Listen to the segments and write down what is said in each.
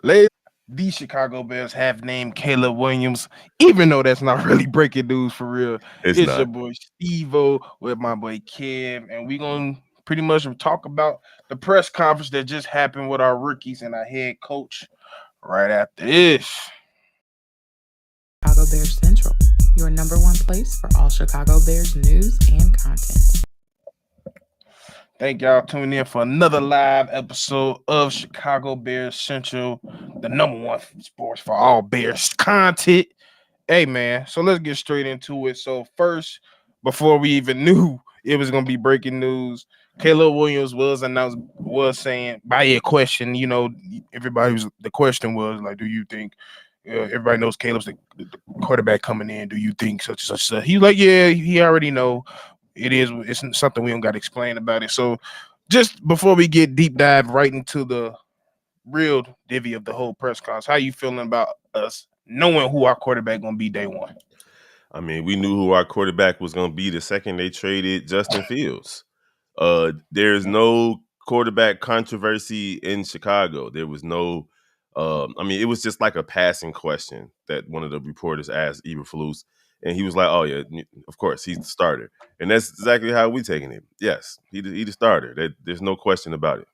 Ladies, the Chicago Bears have named Caleb Williams, even though that's not really breaking news for real. It's It's your not. boy Stevo with my boy Kev, and we're gonna pretty much talk about the press conference that just happened with our rookies and our head coach right after this. Chicago Bears Central, your number one place for all Chicago Bears news and content. Thank y'all tuning in for another live episode of Chicago Bears Central, the number one sports for all Bears content. Hey man, so let's get straight into it. So first, before we even knew it was gonna be breaking news, Caleb Williams was saying by a question. The question was like, do you think everybody knows Caleb's the quarterback coming in? Do you think such and such stuff? He's like, yeah, he already know. It's something we don't got to explain about it. So just before we get deep dive right into the real divvy of the whole press conference, how you feeling about us knowing who our quarterback gonna be day one? I mean, we knew who our quarterback was going to be the second they traded Justin Fields. There's no quarterback controversy in Chicago. There was no, it was just like a passing question that one of the reporters asked Eberflus, and he was like, "Oh yeah, of course he's the starter," and that's exactly how we taking it. Yes, he the starter. There's no question about it.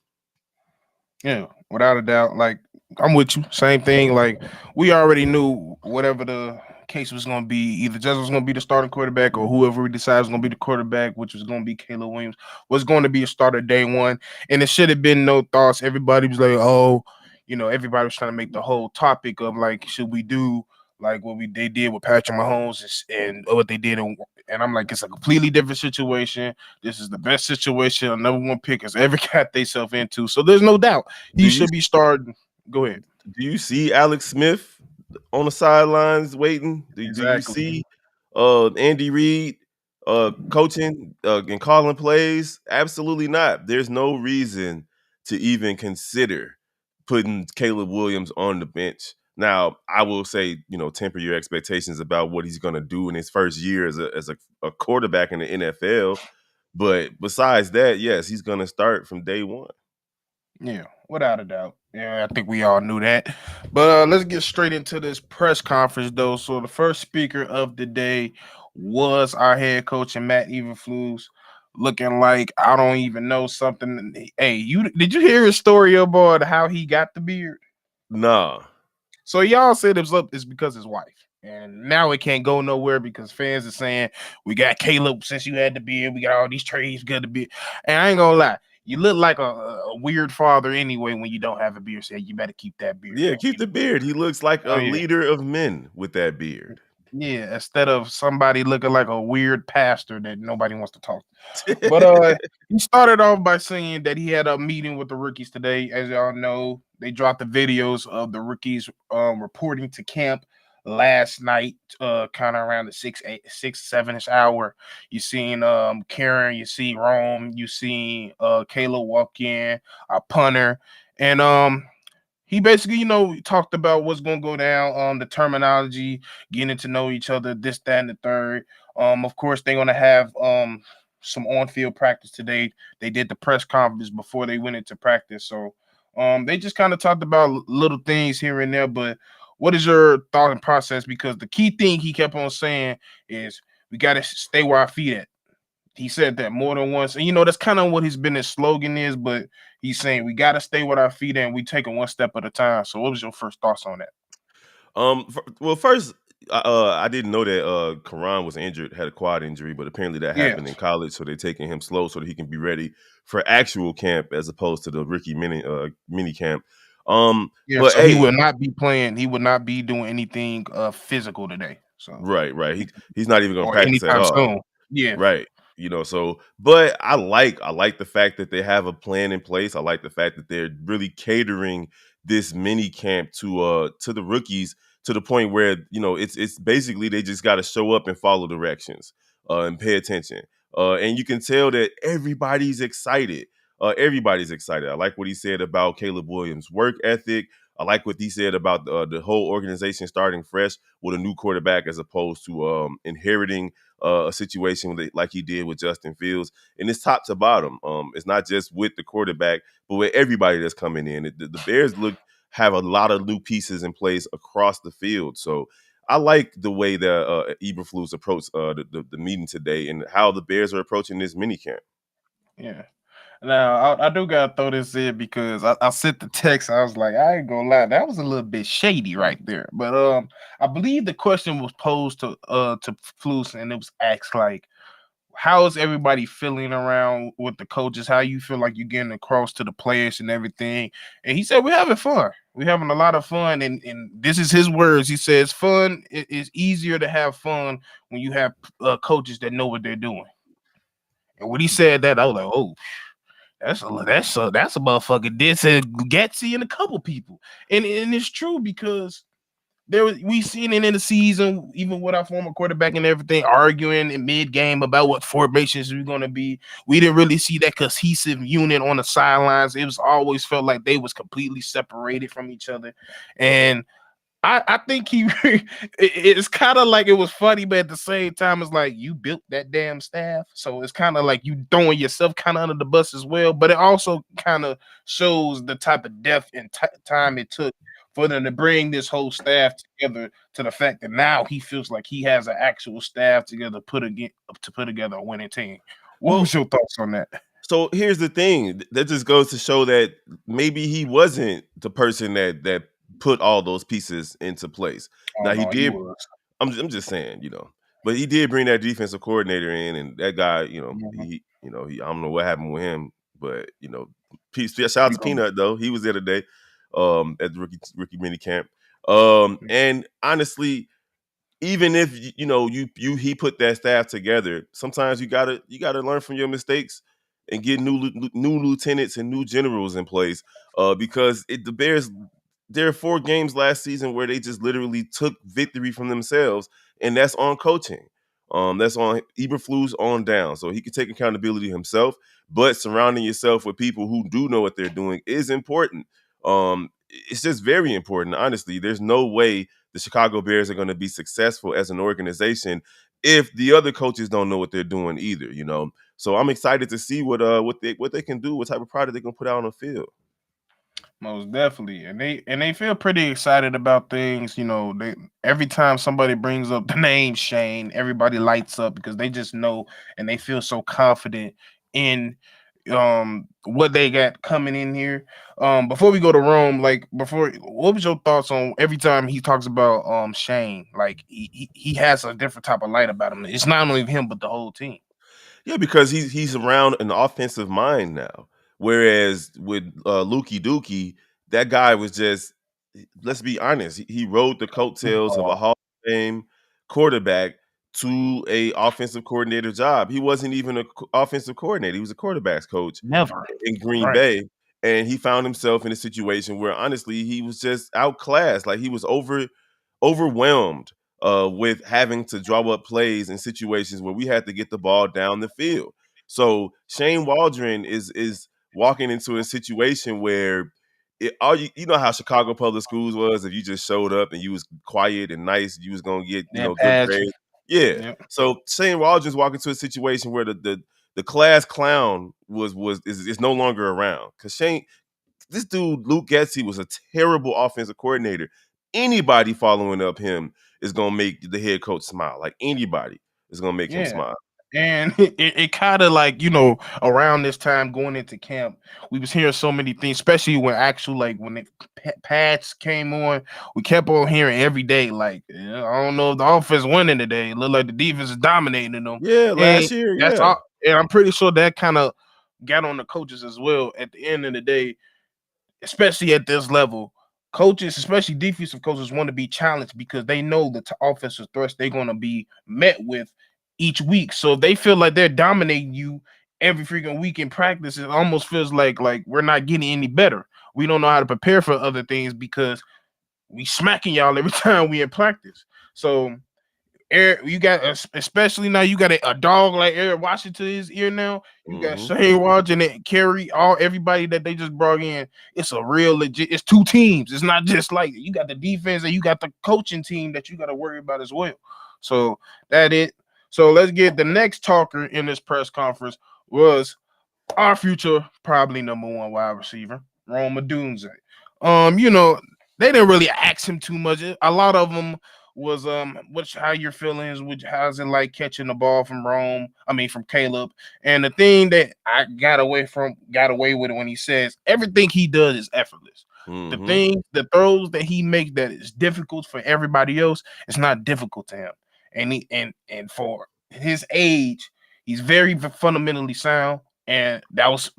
Yeah, without a doubt. Like I'm with you. Same thing. Like we already knew whatever the case was going to be, either Judge was going to be the starting quarterback or whoever we decide was going to be the quarterback, which was going to be Caleb Williams, was going to be a starter day one. And it should have been no thoughts. Everybody was like, oh, everybody was trying to make the whole topic of like, should we do like what they did with Patrick Mahomes and what they did and I'm like, it's a completely different situation. This is the best situation a number one pick has ever got themselves into. So there's no doubt Do he you should be starting. Go ahead. do you see Alex Smith on the sidelines waiting? Do you Exactly. see Andy Reid coaching and calling plays? Absolutely not. There's no reason to even consider putting Caleb Williams on the bench. Now, I will say, temper your expectations about what he's going to do in his first year as a quarterback in the NFL. But besides that, yes, he's going to start from day one. Yeah, without a doubt. Yeah, I think we all knew that. But let's get straight into this press conference, though. So the first speaker of the day was our head coach and Matt Eberflus, looking like I don't even know something. Hey, did you hear his story about how he got the beard? Nah. So y'all said it's because his wife. And now it can't go nowhere because fans are saying we got Caleb since you had the beard. We got all these trades, got the beard. And I ain't gonna lie, you look like a weird father anyway when you don't have a beard. So you better keep that beard. Yeah, keep the beard. He looks like Oh a yeah, leader of men with that beard. yeah. Instead of somebody looking like a weird pastor that nobody wants to talk to. But he started off by saying that he had a meeting with the rookies today. As y'all know, they dropped the videos of the rookies reporting to camp last night, kind of around the 7ish hour. You seen Karen, you see Rome, you seen Kayla walk in, a punter, and he basically, talked about what's going to go down, the terminology, getting to know each other, this, that, and the third. Of course, they're going to have some on-field practice today. They did the press conference before they went into practice. So they just kind of talked about little things here and there. But what is your thought and process? Because the key thing he kept on saying is we got to stay where our feet at. He said that more than once. And, that's kind of what his slogan is. But he's saying we got to stay with our feet and we take it one step at a time. So what was your first thoughts on that? First, I didn't know that Karan was injured, had a quad injury, but apparently that happened in Yes. college. So they're taking him slow so that he can be ready for actual camp as opposed to the rookie mini camp. Yeah, But so he hey, will not be playing. He would not be doing anything physical today. So right. He's not even going to or practice at anytime all. soon. Yeah. Right. But I like the fact that they have a plan in place. I like the fact that they're really catering this mini camp to the rookies to the point where, it's basically they just got to show up and follow directions and pay attention. And you can tell that everybody's excited. Everybody's excited. I like what he said about Caleb Williams' work ethic. I like what he said about the whole organization starting fresh with a new quarterback as opposed to inheriting a situation like he did with Justin Fields. And it's top to bottom. It's not just with the quarterback, but with everybody that's coming in. The Bears look have a lot of new pieces in place across the field. So I like the way that Eberflus approached the meeting today and how the Bears are approaching this mini camp. Yeah. Now I do gotta throw this in because I sent the text. I was like, I ain't gonna lie, that was a little bit shady right there. But I believe the question was posed to Flus, and it was asked like, how is everybody feeling around with the coaches? How you feel like you're getting across to the players and everything? And he said, we're having fun. We're having a lot of fun. And this is his words. He says, fun is easier to have fun when you have coaches that know what they're doing. And when he said that, I was like, oh, that's a motherfucker diss Gatsy and a couple people. And it's true because we seen it in the season, even with our former quarterback and everything, arguing in mid-game about what formations we're gonna be. We didn't really see that cohesive unit on the sidelines. It was always felt like they was completely separated from each other. And I think it's kind of like it was funny, but at the same time, it's like you built that damn staff. So it's kind of like you throwing yourself kind of under the bus as well. But it also kind of shows the type of depth and time it took for them to bring this whole staff together to the fact that now he feels like he has an actual staff together to put together a winning team. What was your thoughts on that? So here's the thing. That just goes to show that maybe he wasn't the person that put all those pieces into place. Now he did. I'm just saying, but he did bring that defensive coordinator in, and that guy, he I don't know what happened with him, but shout out to Peanut though. He was there today, at the rookie mini camp. And honestly, even if he put that staff together, sometimes you gotta learn from your mistakes and get new lieutenants and new generals in place. Because the Bears, there are 4 games last season where they just literally took victory from themselves, and that's on coaching. That's on Eberflus on down. So he can take accountability himself, but surrounding yourself with people who do know what they're doing is important. It's just very important. Honestly, there's no way the Chicago Bears are going to be successful as an organization if the other coaches don't know what they're doing either. So I'm excited to see what they can do, what type of product they can put out on the field. Most definitely, and they feel pretty excited about things. They every time somebody brings up the name Shane, everybody lights up because they just know and they feel so confident in what they got coming in here. Before we go to Rome, what was your thoughts on every time he talks about Shane? Like he has a different type of light about him. It's not only him but the whole team. Yeah, because he's around an offensive mind now. Whereas with Lukey Dookie, that guy was just, let's be honest, he rode the coattails of a Hall of Fame quarterback to a offensive coordinator job. He wasn't even an offensive coordinator. He was a quarterback's coach in Green Bay. And he found himself in a situation where, honestly, he was just outclassed. Like, he was overwhelmed with having to draw up plays in situations where we had to get the ball down the field. So Shane Waldron is walking into a situation where you know how Chicago public schools was. If you just showed up and you was quiet and nice, you was gonna get good grades. Yeah. Yep. So Shane Waldron's walking to a situation where the class clown is no longer around, because this dude Luke Getsy was a terrible offensive coordinator. Anybody following up him is gonna make the head coach smile. Like, anybody is gonna make him smile. And it kind of like, around this time going into camp, we was hearing so many things, especially when when the pads came on, we kept on hearing every day, like, I don't know if the offense winning today. It looked like the defense is dominating them. Yeah, last year, that's all, and I'm pretty sure that kind of got on the coaches as well at the end of the day, especially at this level. Coaches, especially defensive coaches, want to be challenged because they know the offensive threats they're going to be met with each week. So if they feel like they're dominating you every freaking week in practice, it almost feels like we're not getting any better. We don't know how to prepare for other things because we smacking y'all every time we in practice. So you got, especially now, you got a dog like Eric Washington his ear now. You got Shane Waldron and Kerry, everybody that they just brought in. It's a real legit. It's 2 teams. It's not just like you got the defense and you got the coaching team that you got to worry about as well. So that it. So let's get the next talker in this press conference was our future probably number 1 wide receiver, Rome Odunze. You know, they didn't really ask him too much. A lot of them was what's how your feelings, which how's it like catching the ball from from Caleb. And the thing that I got away with it when he says everything he does is effortless. Mm-hmm. The throws that he makes that is difficult for everybody else, it's not difficult to him. And for his age, he's very fundamentally sound. And that was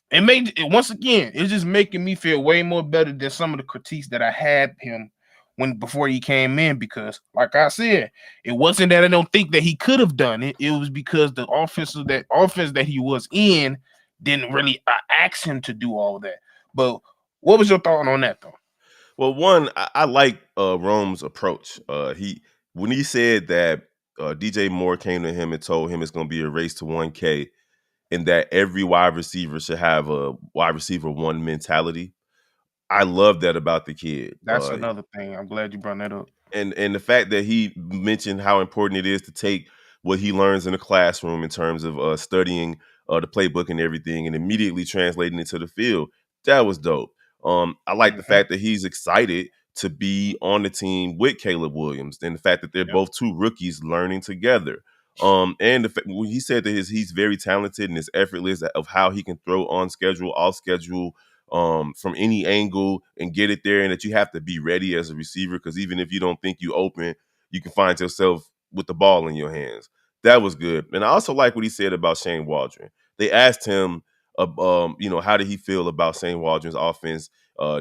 it made it once again, it's just making me feel way more better than some of the critiques that I had him when before he came in, because like I said, it wasn't that I don't think that he could have done it. It was because the offense that he was in didn't really ask him to do all that. But what was your thought on that though? Well, one, I like Rome's approach. He when he said that DJ Moore came to him and told him it's going to be a race to 1K, and that every wide receiver should have a wide receiver one mentality. I love that about the kid. That's another thing. I'm glad you brought that up. And the fact that he mentioned how important it is to take what he learns in the classroom in terms of studying the playbook and everything and immediately translating it to the field, that was dope. I like the Mhm. fact that he's excited to be on the team with Caleb Williams and the fact that they're Yep. both two rookies learning together. And when he said that he's very talented and it's effortless of how he can throw on schedule, off schedule, from any angle and get it there, and that you have to be ready as a receiver because even if you don't think you open, you can find yourself with the ball in your hands. That was good. And I also like what he said about Shane Waldron. They asked him, how did he feel about Shane Waldron's offense?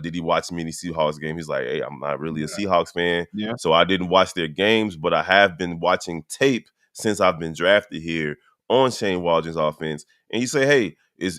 Did he watch many Seahawks games? He's like, hey, I'm not really a Seahawks fan, Yeah. so I didn't watch their games, but I have been watching tape since I've been drafted here on Shane Waldron's offense. And he said, hey, it's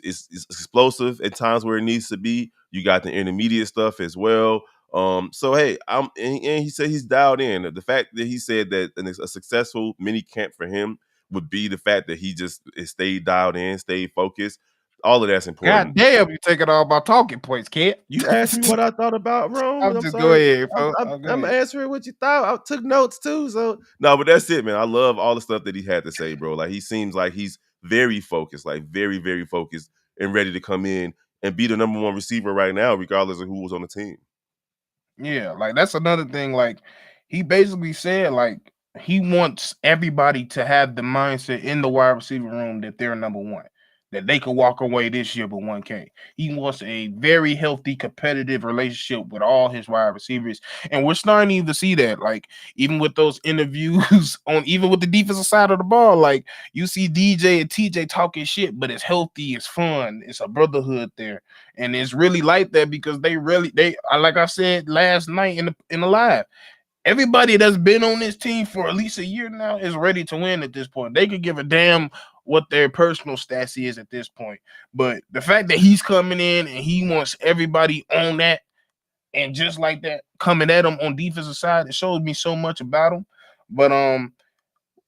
explosive at times where it needs to be. You got the intermediate stuff as well. So hey, and he said he's dialed in. The fact that he said that a successful mini camp for him would be the fact that he just stayed dialed in, stayed focused. All of that's God important. damn, you taking all my talking points, kid. You asked me what I thought about Rome, and I'm I'm just go sorry. ahead, folks. I'm answering what you thought. I took notes too. So no, but that's it, man. I love all the stuff that he had to say, bro. Like he seems like he's very focused, like very, very focused and ready to come in and be the number one receiver right now, regardless of who was on the team. Yeah, like that's another thing. Like he basically said, like he wants everybody to have the mindset in the wide receiver room that they're number one, that they could walk away this year with 1K. He wants a very healthy, competitive relationship with all his wide receivers, and we're starting to even see that. Like even with those interviews even with the defensive side of the ball, like you see DJ and TJ talking shit, but it's healthy, it's fun, it's a brotherhood there. And it's really like that because they like I said last night in the live, everybody that's been on this team for at least a year now is ready to win at this point. They could give a damn what their personal stats is at this point. But the fact that he's coming in and he wants everybody on that and just like that coming at him on defensive side, it shows me so much about him. But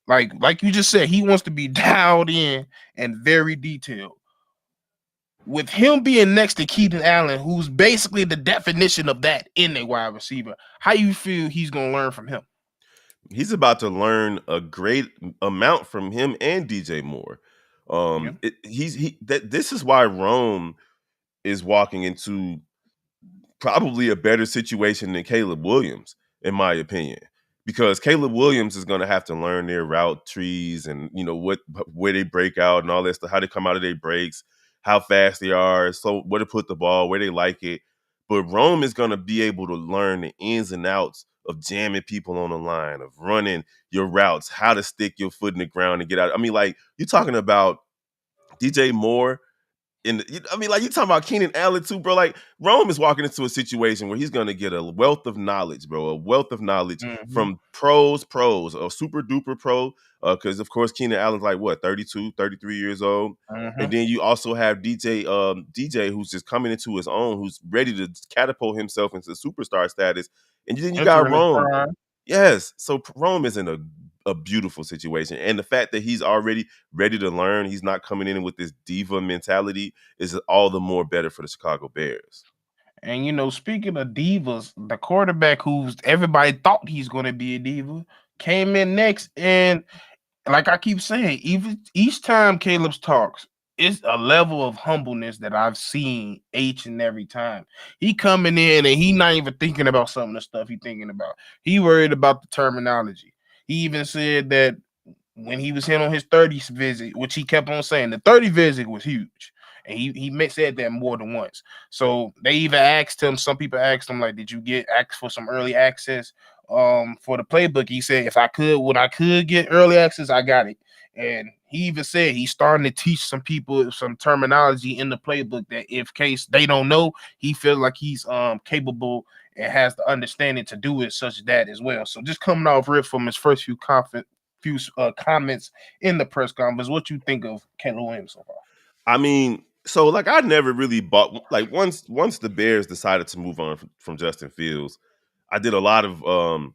like you just said, he wants to be dialed in and very detailed. With him being next to Keaton Allen, who's basically the definition of that in a wide receiver, how you feel he's gonna learn from him? He's about to learn a great amount from him and DJ Moore. Yeah. This is why Rome is walking into probably a better situation than Caleb Williams, in my opinion, because Caleb Williams is going to have to learn their route trees and where they break out and all that stuff, how they come out of their breaks, how fast they are, so where to put the ball, where they like it. But Rome is going to be able to learn the ins and outs of jamming people on the line, of running your routes, how to stick your foot in the ground and get out. I mean, like you're talking about DJ Moore you talking about Keenan Allen too, bro. Like Rome is walking into a situation where he's going to get a wealth of knowledge, bro. A wealth of knowledge from pros, a super duper pro. Because of course Keenan Allen's like what, 32, 33 years old, and then you also have DJ who's just coming into his own, who's ready to catapult himself into superstar status, and then you got Rome. Yes, so Rome is in a beautiful situation, and the fact that he's already ready to learn, he's not coming in with this diva mentality, is all the more better for the Chicago Bears. And speaking of divas, the quarterback who's everybody thought he's going to be a diva came in next, and like I keep saying, even each time Caleb talks, it's a level of humbleness that I've seen each and every time. He coming in and he not even thinking about some of the stuff he thinking about. He worried about the terminology. He even said that when he was in on his 30th visit, which he kept on saying, the 30 visit was huge. And he said that more than once. So they even asked him, some people asked him, like, did you get asked for some early access for the playbook? He said, if I could, when I could get early access, I got it. And he even said he's starting to teach some people some terminology in the playbook that if case they don't know, he feels like he's capable and has the understanding to do it such that as well. So just coming off rip from his first few comments in the press conference, what you think of Caleb Williams so far? I mean, so like I never really bought like once the Bears decided to move on from Justin Fields, I did a lot of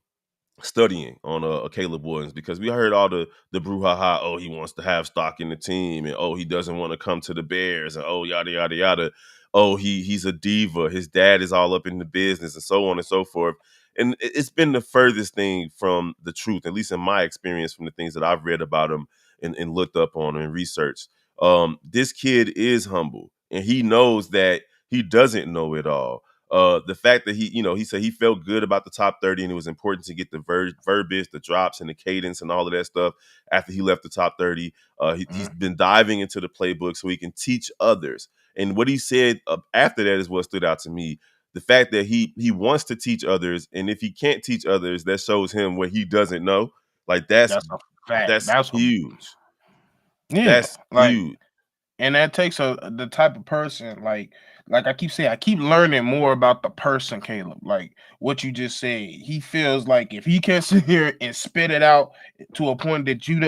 studying on Caleb Williams because we heard all the brouhaha. Oh, he wants to have stock in the team, and oh, he doesn't want to come to the Bears, and oh, yada yada yada. Oh, he's a diva. His dad is all up in the business, and so on and so forth. And it's been the furthest thing from the truth, at least in my experience, from the things that I've read about him and looked up on and researched. This kid is humble, and he knows that he doesn't know it all. The fact that he said he felt good about the top 30 and it was important to get the verbiage, the drops and the cadence and all of that stuff after he left the top 30. He's been diving into the playbook so he can teach others. And what he said after that is what stood out to me. The fact that he wants to teach others, and if he can't teach others, that shows him what he doesn't know. Like that's a fact. that's huge. Yeah, That's like, huge. and that takes the type of person like I keep saying, I keep learning more about the person, Caleb. Like what you just said, he feels like if he can sit here and spit it out to a point that you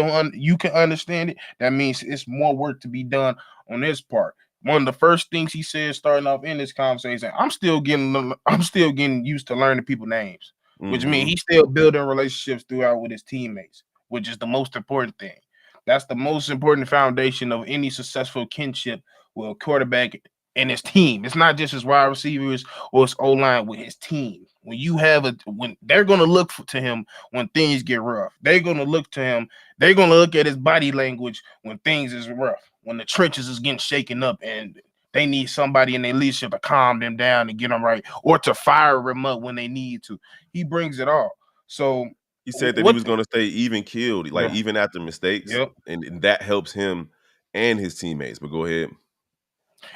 can understand it, that means it's more work to be done on his part. One of the first things he said starting off in this conversation, I'm still getting used to learning people's names, which means he's still building relationships throughout with his teammates, which is the most important thing. That's the most important foundation of any successful kinship with a quarterback and his team. It's not just his wide receivers or his O-line, with his team. When they're going to look to him when things get rough, they're going to look to him. They're going to look at his body language when things is rough, when the trenches is getting shaken up and they need somebody in their leadership to calm them down and get them right, or to fire them up when they need to. He brings it all. So he said that he was going to stay even keeled, like even after mistakes, yep. and that helps him and his teammates. But go ahead.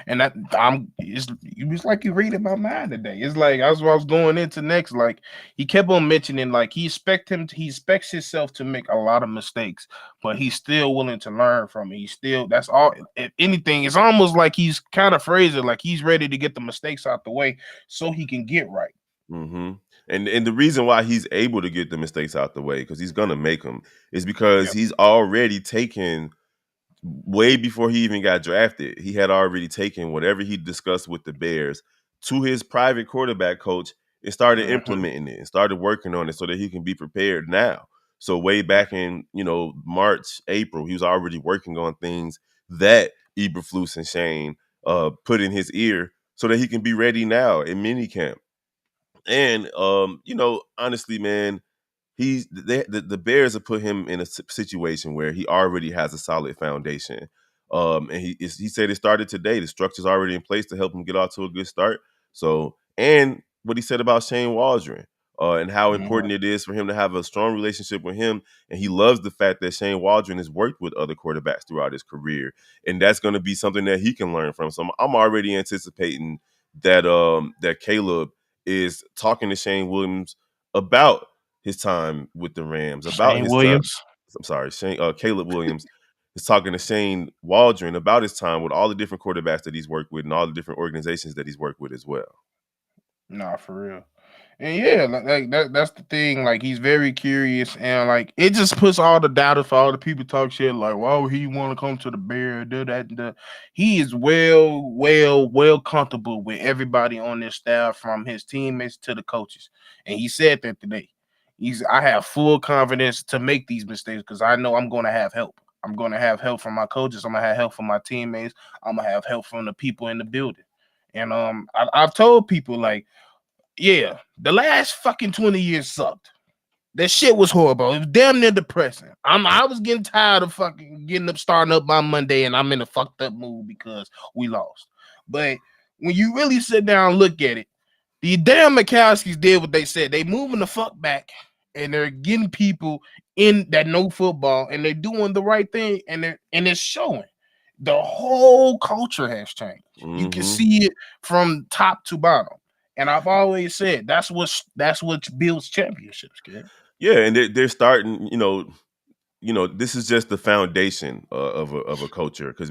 And it was like you reading my mind today. It's like that's what I was going into next. Like he kept on mentioning, like he expects himself to make a lot of mistakes, but he's still willing to learn from it. That's all. If anything, it's almost like he's kind of phrasing like he's ready to get the mistakes out the way so he can get right. Mm-hmm. And the reason why he's able to get the mistakes out the way, because he's gonna make them, is because he's already taken. Way before he even got drafted, he had already taken whatever he discussed with the Bears to his private quarterback coach and started implementing it and started working on it so that he can be prepared now. So way back in, March, April, he was already working on things that Eberflus and Shane put in his ear so that he can be ready now in minicamp. And, honestly, man, the Bears have put him in a situation where he already has a solid foundation. And he said it started today. The structure's already in place to help him get off to a good start. So, and what he said about Shane Waldron and how important it is for him to have a strong relationship with him. And he loves the fact that Shane Waldron has worked with other quarterbacks throughout his career. And that's going to be something that he can learn from. So I'm already anticipating that Caleb is talking to Shane Williams about his time with the Rams, about his time. I'm sorry, Caleb Williams is talking to Shane Waldron about his time with all the different quarterbacks that he's worked with and all the different organizations that he's worked with as well. Nah, for real. And yeah, that's the thing. Like he's very curious, and like it just puts all the doubt for all the people talk shit. Like, why would he want to come to the Bear? Do that, and that. He is well comfortable with everybody on this staff, from his teammates to the coaches. And he said that today. I have full confidence to make these mistakes because I know I'm going to have help. I'm going to have help from my coaches. I'm going to have help from my teammates. I'm going to have help from the people in the building. And I've told people, like, yeah, the last fucking 20 years sucked. That shit was horrible. It was damn near depressing. I was getting tired of fucking starting up my Monday, and I'm in a fucked up mood because we lost. But when you really sit down and look at it, the damn Mikowskis did what they said. They moving the fuck back, and they're getting people in that know football, and they're doing the right thing, and it's showing. The whole culture has changed. Mm-hmm. You can see it from top to bottom. And I've always said that's what builds championships, kid. Yeah, and they're starting, this is just the foundation of a culture, because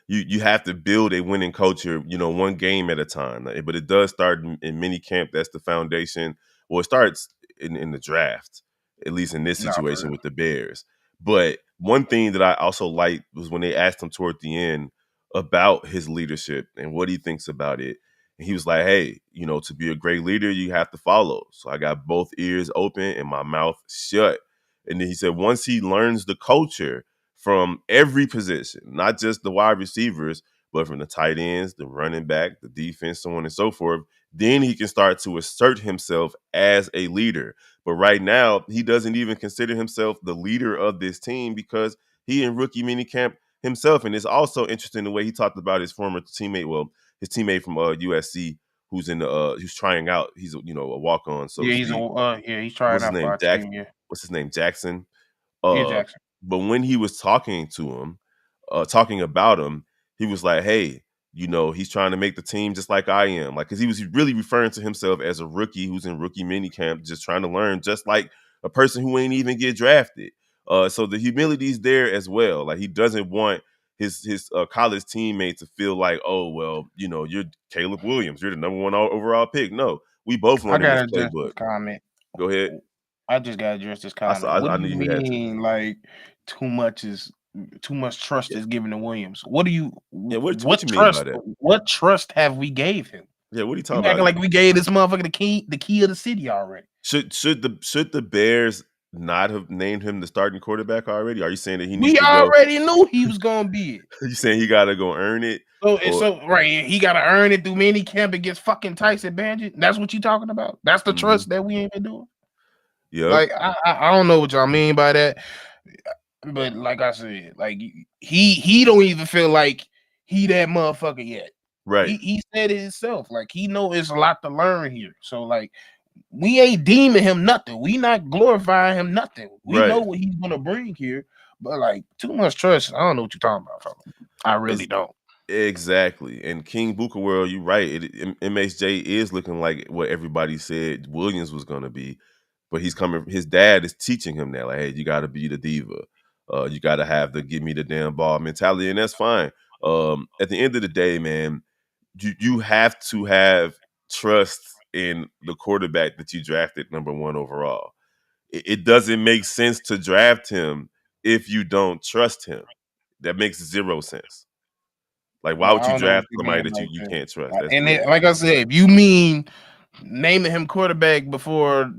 you have to build a winning culture, one game at a time. But it does start in mini camp. That's the foundation. Well, it starts in the draft, at least in this situation with the Bears. But one thing that I also liked was when they asked him toward the end about his leadership and what he thinks about it. And he was like, hey, to be a great leader, you have to follow. So I got both ears open and my mouth shut. And then he said once he learns the culture from every position, not just the wide receivers, but from the tight ends, the running back, the defense, so on and so forth, then he can start to assert himself as a leader. But right now, he doesn't even consider himself the leader of this team because he in rookie minicamp himself. And it's also interesting the way he talked about his former teammate, his teammate from USC, who's who's trying out. He's a walk-on. So yeah, he's trying out for our team. Yeah. What's his name? Jackson. Jackson. But when he was talking to him, talking about him, he was like, hey, he's trying to make the team just like I am. Like, because he was really referring to himself as a rookie who's in rookie minicamp, just trying to learn, just like a person who ain't even get drafted. So the humility's there as well. Like, he doesn't want his college teammate to feel like, oh, well, you're Caleb Williams. You're the number 1 overall pick. No, we both learned in this playbook. Comment. Go ahead. I just got to address this comment. What do you mean, like, too much trust is given to Williams? What do you? Yeah, what trust? You mean by that? What trust have we gave him? Yeah, what are you talking about? Acting like we gave this motherfucker the key of the city already. Should the Bears not have named him the starting quarterback already? Are you saying that he needs we to already knew he was gonna be it? You saying he gotta go earn it? So right, he gotta earn it through mini camp against fucking Tyson Bagent. That's what you talking about? That's the trust that we ain't been doing. Yeah, like I don't know what y'all mean by that, but like I said, like he don't even feel like he that motherfucker yet. Right. He said it himself. Like, he know it's a lot to learn here. So like, we ain't deeming him nothing. We not glorifying him nothing. We know what he's gonna bring here, but like, too much trust. I don't know what you're talking about, fella. I really don't. Exactly. And King Booker World, you're right. MHJ is looking like what everybody said Williams was gonna be. But his dad is teaching him that, like, hey, you got to be the diva. You got to have the give me the damn ball mentality, and that's fine. At the end of the day, man, you have to have trust in the quarterback that you drafted number 1 overall. It doesn't make sense to draft him if you don't trust him. That makes 0 sense. Like, why would you draft somebody that you can't trust? And then, like I said, if you mean naming him quarterback before,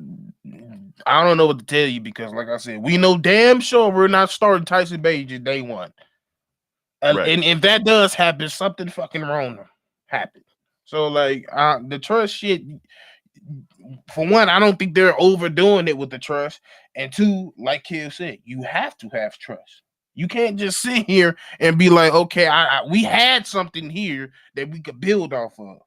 I don't know what to tell you, because like I said, we know damn sure we're not starting Tyson Bagent day 1. Right. And if that does happen, something fucking wrong happened. So like, the trust shit, for one, I don't think they're overdoing it with the trust. And 2, like Kev said, you have to have trust. You can't just sit here and be like, okay, we had something here that we could build off of.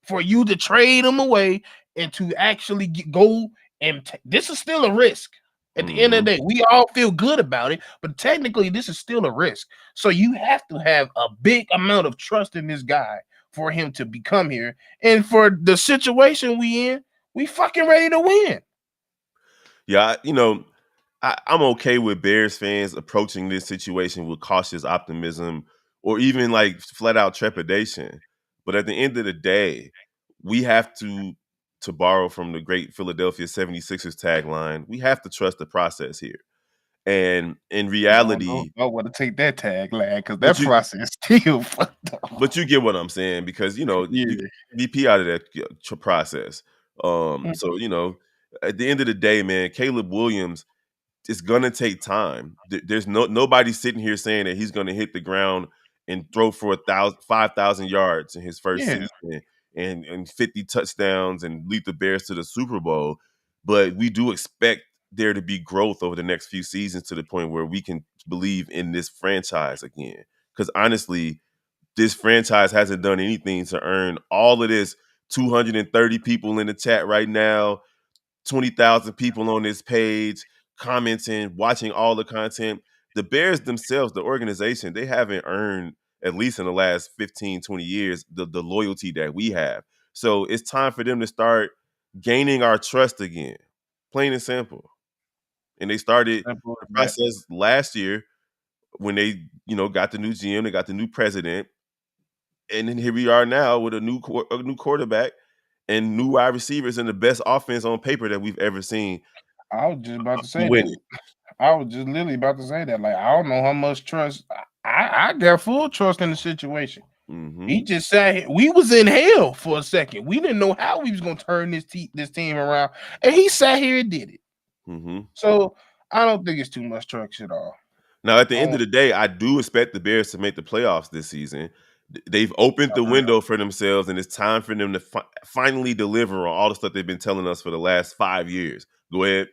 For you to trade them away and to actually go and this is still a risk. At the end of the day, we all feel good about it, but technically this is still a risk. So you have to have a big amount of trust in this guy for him to become here. And for the situation we in, we fucking ready to win. Yeah, I'm okay with Bears fans approaching this situation with cautious optimism or even like flat out trepidation. But at the end of the day, we have to borrow from the great Philadelphia 76ers tagline, we have to trust the process here. And in reality, I want to take that tagline because that process still fucked up. But you get what I'm saying, because you VP out of that process. So at the end of the day, man, Caleb Williams, it's gonna take time. There's nobody sitting here saying that he's gonna hit the ground and throw for 5,000 yards in his first season and 50 touchdowns and lead the Bears to the Super Bowl. But we do expect there to be growth over the next few seasons to the point where we can believe in this franchise again. Because honestly, this franchise hasn't done anything to earn all of this 230 people in the chat right now, 20,000 people on this page, commenting, watching all the content. The Bears themselves, the organization, they haven't earned, at least in the last 15, 20 years, the loyalty that we have. So it's time for them to start gaining our trust again, plain and simple. And they started the process last year when they, got the new GM, they got the new president. And then here we are now with a new quarterback and new wide receivers and the best offense on paper that we've ever seen. I was just about to say that. I was just literally about to say that. Like, I don't know how much trust. I got full trust in the situation. Mm-hmm. He just said we was in hell for a second. We didn't know how we was gonna turn this team around, and he sat here and did it. Mm-hmm. So I don't think it's too much trust at all. Now, at the end of the day, I do expect the Bears to make the playoffs this season. They've opened the window for themselves, and it's time for them to finally deliver on all the stuff they've been telling us for the last 5 years. Go ahead.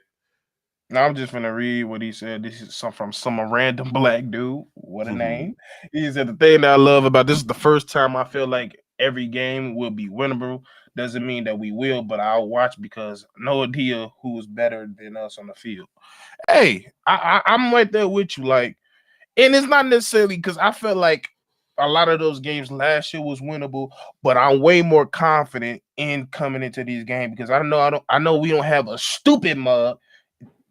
Now I'm just gonna read what he said. This is from some random black dude. What a name. He said, the thing that I love about this is the first time I feel like every game will be winnable. Doesn't mean that we will, but I'll watch because no idea who is better than us on the field. Hey, I'm right there with you. Like, and it's not necessarily because I felt like a lot of those games last year was winnable, but I'm way more confident in coming into these games because I know we don't have a stupid mug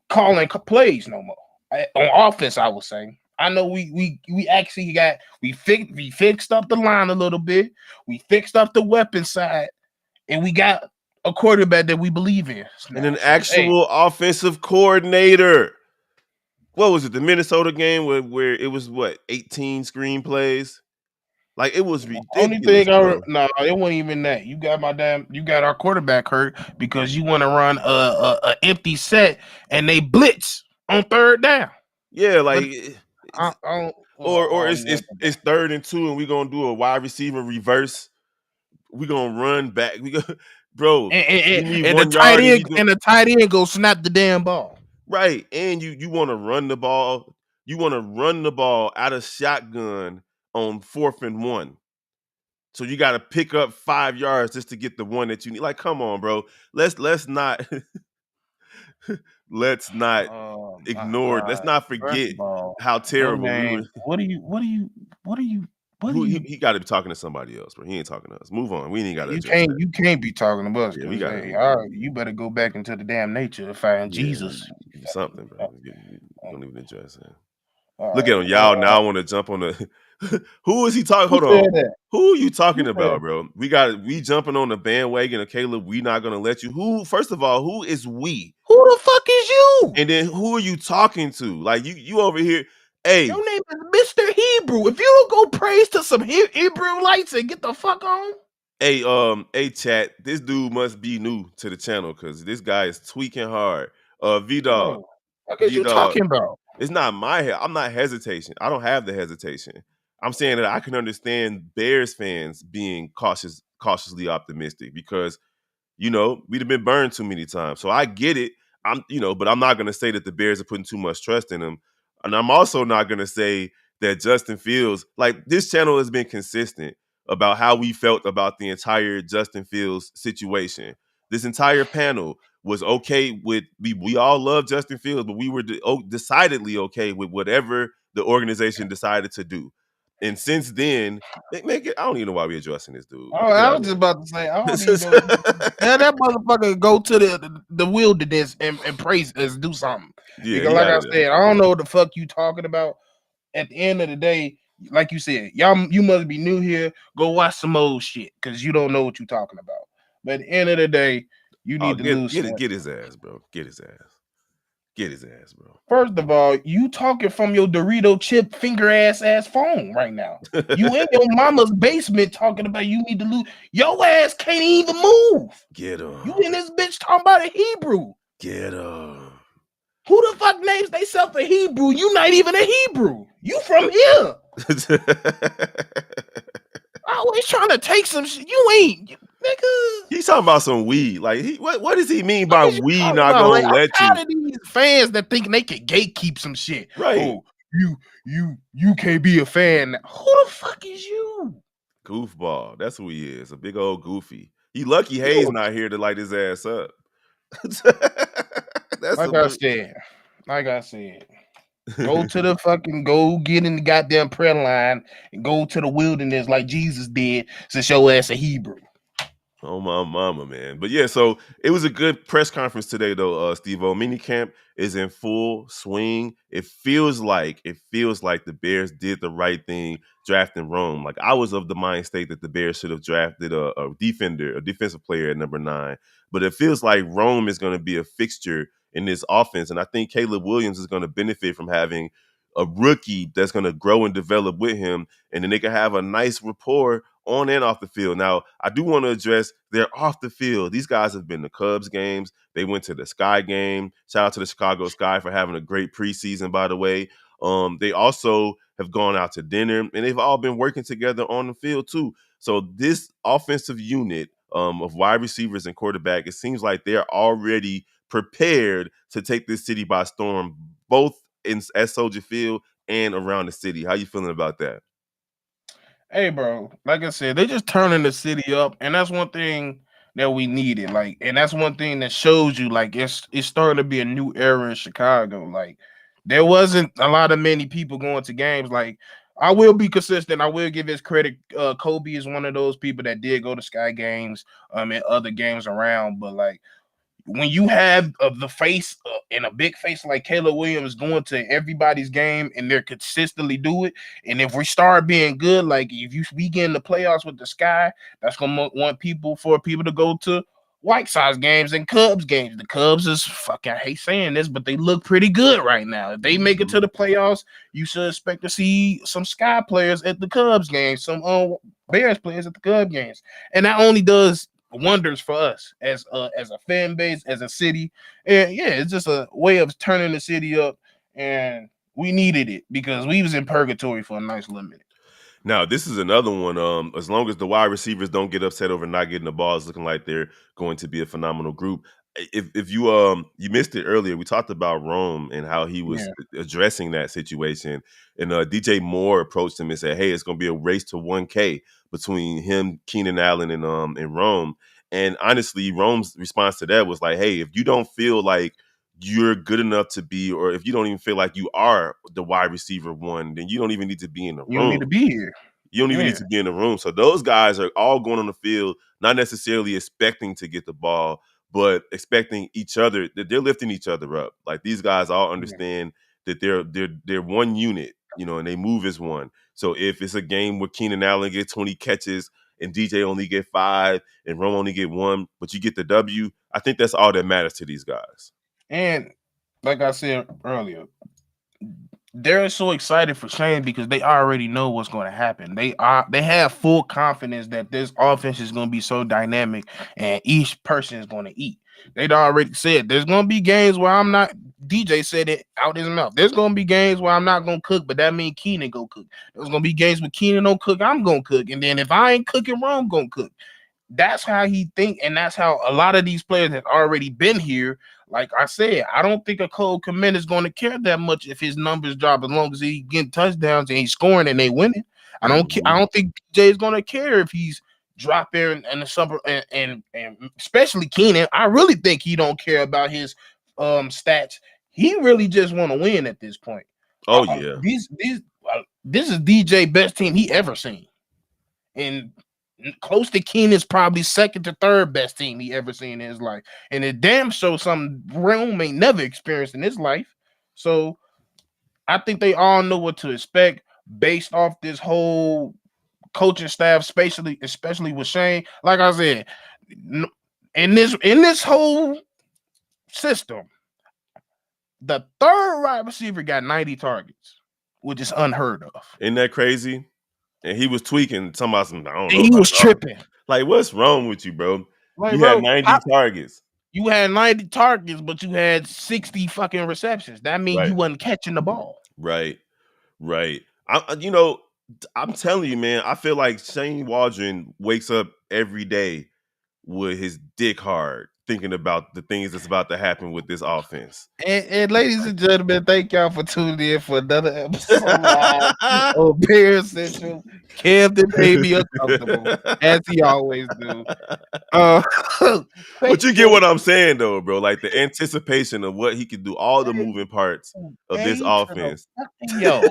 calling plays no more on offense. I would say I know we actually fixed up the line a little bit. We fixed up the weapon side, and we got a quarterback that we believe in, and an actual offensive coordinator. What was it? The Minnesota game where it was 18 screenplays. Like, it was ridiculous. Only thing it wasn't even that. You got our quarterback hurt because you want to run a empty set and they blitz on third down. Yeah, like it's 3rd and 2 and we're gonna do a wide receiver reverse. We're gonna run back. Bro, and the tight end go snap the damn ball. Right. And you want to run the ball. You want to run the ball out of shotgun on 4th and 1. So you got to pick up 5 yards just to get the one that you need. Like, come on, bro. Let's not ignore. Let's not forget how terrible we were. He got to be talking to somebody else, bro. He ain't talking to us. Move on. We ain't got to. You can't be talking to us. Yeah, you better go back into the damn nature to find Jesus. Something, bro. You don't even address it. Look at him, y'all. Now I want to jump on the. Who is he talking? Hold on. Who are you talking about, bro? We jumping on the bandwagon of Caleb. We not gonna let you. Who? First of all, who is we? Who the fuck is you? And then who are you talking to? Like you over here. Hey, your name is Mr. Hebrew. If you don't go praise to some Hebrew lights and get the fuck on. Hey, chat. This dude must be new to the channel because this guy is tweaking hard. V-Dog. What are you talking about? It's not I'm not hesitating. I don't have the hesitation. I'm saying that I can understand Bears fans being cautiously optimistic because, we'd have been burned too many times. So I get it. But I'm not going to say that the Bears are putting too much trust in them. And I'm also not going to say that Justin Fields, like, this channel has been consistent about how we felt about the entire Justin Fields situation. This entire panel was okay with, we all love Justin Fields, but we were decidedly okay with whatever the organization decided to do. And since then, I don't even know why we're addressing this dude. Oh, I was just about to say, I don't even know. That motherfucker go to the wilderness and praise us, do something. Yeah, because like I said, I don't know what the fuck you talking about. At the end of the day, like you said, you must be new here. Go watch some old shit because you don't know what you're talking about. But at the end of the day, you need to lose. Get his ass, bro. Get his ass, bro. First of all, you talking from your Dorito chip finger ass phone right now. You in your mama's basement talking about you need to lose. Your ass can't even move. Get him. You in this bitch talking about a Hebrew. Get him. Who the fuck names theyself a Hebrew? You not even a Hebrew. You from here. Always trying to take some shit. You ain't, nigga. He's talking about some weed. Like, what does he mean by we not gonna let you? these fans that think they can gatekeep some shit. Right. Oh, you can't be a fan. Who the fuck is you? Goofball. That's who he is. A big old goofy. He lucky Haize not here to light his ass up. That's like I said, go get in the goddamn prayer line and go to the wilderness like Jesus did to show us a Hebrew. Oh my mama, man. But yeah, so it was a good press conference today, though. Stev0 minicamp is in full swing. It feels like the Bears did the right thing drafting Rome. Like, I was of the mind state that the Bears should have drafted a defensive player at number 9. But it feels like Rome is going to be a fixture in this offense. And I think Caleb Williams is going to benefit from having a rookie that's going to grow and develop with him. And then they can have a nice rapport on and off the field. Now, I do want to address they're off the field. These guys have been to Cubs games. They went to the Sky game. Shout out to the Chicago Sky for having a great preseason, by the way. They also have gone out to dinner, and they've all been working together on the field too. So this offensive unit of wide receivers and quarterback, it seems like they're already prepared to take this city by storm, both at Soldier Field and around the city. How you feeling about that? Hey, bro, like I said, they just turning the city up, and that's one thing that we needed. Like, and that's one thing that shows you, like, it's starting to be a new era in Chicago. Like, there wasn't a lot of many people going to games. Like, I will be consistent. I will give his credit. Kobe is one of those people that did go to Sky games, and other games around. But like, when you have the face and a big face like Caleb Williams going to everybody's game and they're consistently do it, and if we start being good, like if we get in the playoffs with the Sky, that's gonna want people to go to White Sox games and Cubs games. The Cubs is fucking, I hate saying this, but they look pretty good right now. If they make it to the playoffs, you should expect to see some Sky players at the Cubs games, some Bears players at the Cubs games, and that only does wonders for us as a fan base, as a city. And yeah, it's just a way of turning the city up, and we needed it because we was in purgatory for a nice little minute. Now, this is another one. As long as the wide receivers don't get upset over not getting the ball, it's looking like they're going to be a phenomenal group. If you you missed it earlier, we talked about Rome and how he was addressing that situation. And DJ Moore approached him and said, "Hey, it's going to be a race to 1K between him, Keenan Allen, and Rome." And honestly, Rome's response to that was like, "Hey, if you don't feel like you're good enough to be, or if you don't even feel like you are the wide receiver 1, then you don't even need to be in the room. You don't need to be here. You don't even need to be in the room." So those guys are all going on the field, not necessarily expecting to get the ball, but expecting each other, that they're lifting each other up. Like, these guys all understand that they're one unit, and they move as one. So if it's a game where Keenan Allen get 20 catches and DJ only get 5 and Rome only get 1, but you get the W, I think that's all that matters to these guys. And like I said earlier, they're so excited for Shane because they already know what's going to happen. They have full confidence that this offense is going to be so dynamic and each person is going to eat. They'd already said there's going to be games where I'm not. DJ said it out his mouth. There's going to be games where I'm not going to cook, but that means Keenan go cook. There's going to be games where Keenan don't cook, I'm going to cook. And then if I ain't cooking, Rome going to cook. That's how he think, and that's how a lot of these players have already been here. Like I said, I don't think a Cole Kmet is going to care that much if his numbers drop, as long as he getting touchdowns and he's scoring and they winning. I don't think DJ is going to care if he's dropping in the summer, and especially Keenan. I really think he don't care about his stats. He really just want to win at this point. Oh yeah, this is DJ best team he ever seen, and close to Keenan's probably second to third best team he ever seen in his life. And it damn shows something Rome ain't never experienced in his life. So I think they all know what to expect based off this whole coaching staff, especially with Shane. Like I said, in this whole system, the third wide receiver got 90 targets, which is unheard of. Isn't that crazy? And he was tweaking, talking about some, I don't know. He was tripping. Like, what's wrong with you, bro? Like, you had 90 targets. You had 90 targets, but you had 60 fucking receptions. That means you wasn't catching the ball. Right. I'm telling you, man, I feel like Shane Waldron wakes up every day with his dick hard thinking about the things that's about to happen with this offense. And ladies and gentlemen, thank y'all for tuning in for another episode live on Bear Central. Kev done made me uncomfortable, as he always do. But you get what I'm saying, though, bro. Like the anticipation of what he could do, all the moving parts of this offense. Yo,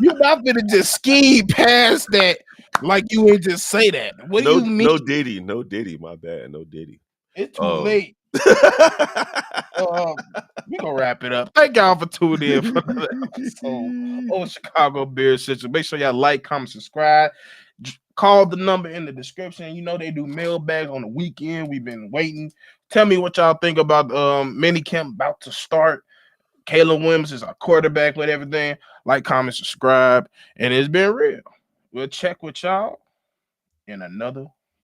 you not gonna just scheme past that like you ain't just say that. What do you mean? No Diddy. My bad. No Diddy. It's too late. We gonna wrap it up. Thank y'all for tuning in for another episode of Chicago Bears Central. Make sure y'all like, comment, subscribe. Call the number in the description. You know they do mailbags on the weekend. We've been waiting. Tell me what y'all think about mini camp about to start. Caleb Williams is our quarterback with everything. Like, comment, subscribe, and it's been real. We'll check with y'all in another